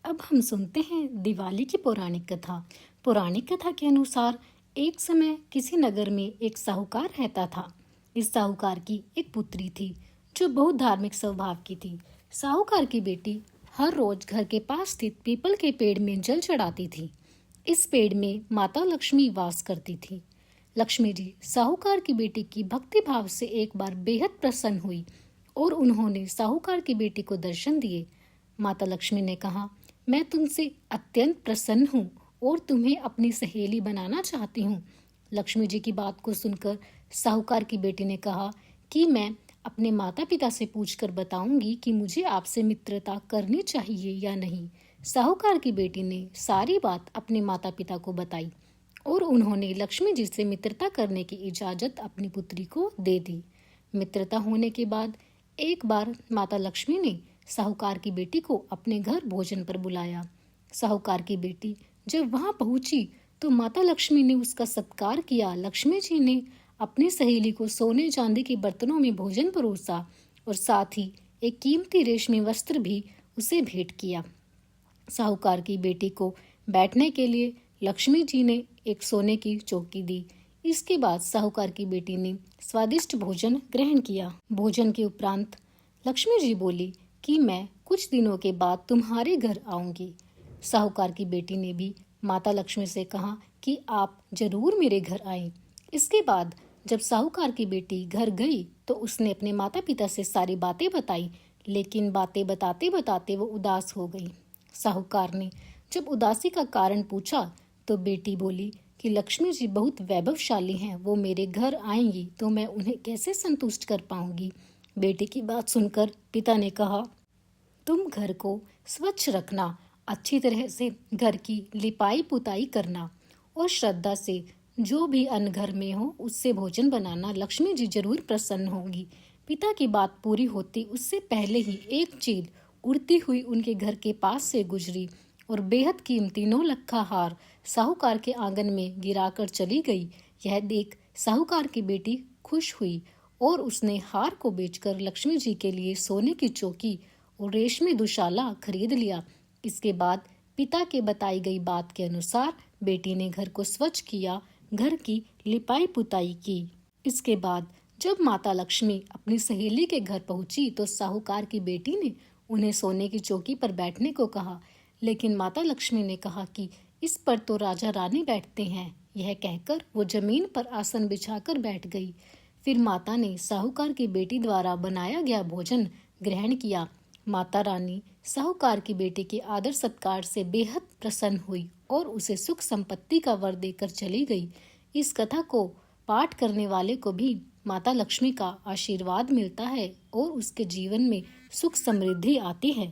अब हम सुनते हैं दिवाली की पौराणिक कथा। पौराणिक कथा के अनुसार एक समय किसी नगर में एक साहूकार रहता था। इस साहूकार की एक पुत्री थी जो बहुत धार्मिक स्वभाव की थी। साहूकार की बेटी हर रोज घर के पास स्थित पीपल के पेड़ में जल चढ़ाती थी। इस पेड़ में माता लक्ष्मी वास करती थी। लक्ष्मी जी साहूकार की बेटी की भक्ति भाव से एक बार बेहद प्रसन्न हुई और उन्होंने साहूकार की बेटी को दर्शन दिए। माता लक्ष्मी ने कहा, मैं तुमसे अत्यंत प्रसन्न हूँ और तुम्हें अपनी सहेली बनाना चाहती हूँ। लक्ष्मी जी की बात को सुनकर साहूकार की बेटी ने कहा कि मैं अपने माता पिता से पूछकर बताऊंगी कि मुझे आपसे मित्रता करनी चाहिए या नहीं। साहूकार की बेटी ने सारी बात अपने माता पिता को बताई और उन्होंने लक्ष्मी जी से मित्रता करने की इजाजत अपनी पुत्री को दे दी। मित्रता होने के बाद एक बार माता लक्ष्मी ने साहूकार की बेटी को अपने घर भोजन पर बुलाया। साहूकार की बेटी जब वहां पहुंची तो माता लक्ष्मी ने उसका सत्कार किया। लक्ष्मी जी ने अपनी सहेली को सोने चांदी के बर्तनों में भोजन परोसा और साथ ही एक कीमती रेशमी वस्त्र भी उसे भेंट किया। साहूकार की बेटी को बैठने के लिए लक्ष्मी जी ने एक सोने की चौकी दी। इसके बाद साहूकार की बेटी ने स्वादिष्ट भोजन ग्रहण किया। भोजन के उपरांत लक्ष्मी जी बोली कि मैं कुछ दिनों के बाद तुम्हारे घर आऊंगी। साहूकार की बेटी ने भी माता लक्ष्मी से कहा कि आप जरूर मेरे घर आएं। इसके बाद जब साहूकार की बेटी घर गई तो उसने अपने माता पिता से सारी बातें बताई, लेकिन बातें बताते बताते वो उदास हो गई। साहूकार ने जब उदासी का कारण पूछा तो बेटी बोली कि लक्ष्मी जी बहुत वैभवशाली हैं, वो मेरे घर आएंगी तो मैं उन्हें कैसे संतुष्ट कर पाऊंगी। बेटी की बात सुनकर पिता ने कहा, तुम घर को स्वच्छ रखना, अच्छी तरह से घर की लिपाई पुताई करना और श्रद्धा से जो भी अन्न घर में हो उससे भोजन बनाना। लक्ष्मी जी जरूर प्रसन्न होंगी। पिता की बात पूरी होती उससे पहले ही एक चील उड़ती हुई उनके घर के पास से गुजरी और बेहद कीमती 9 लखा हार साहूकार के आंगन में गिराकर चली गई। यह देख साहूकार की बेटी खुश हुई और उसने हार को बेचकर लक्ष्मी जी के लिए सोने की चौकी और रेशमी दुशाला खरीद लिया। इसके बाद पिता के बताई गई बात के अनुसार बेटी ने घर को स्वच्छ किया, घर की लिपाई पुताई की। इसके बाद जब माता लक्ष्मी अपनी सहेली के घर पहुंची तो साहूकार की बेटी ने उन्हें सोने की चौकी पर बैठने को कहा, लेकिन माता लक्ष्मी ने कहा कि इस पर तो राजा रानी बैठते हैं। यह कहकर वो जमीन पर आसन बिछाकर बैठ गई। फिर माता ने साहूकार की बेटी द्वारा बनाया गया भोजन ग्रहण किया। माता रानी साहूकार की बेटी के आदर सत्कार से बेहद प्रसन्न हुई और उसे सुख संपत्ति का वर देकर चली गई। इस कथा को पाठ करने वाले को भी माता लक्ष्मी का आशीर्वाद मिलता है और उसके जीवन में सुख समृद्धि आती है।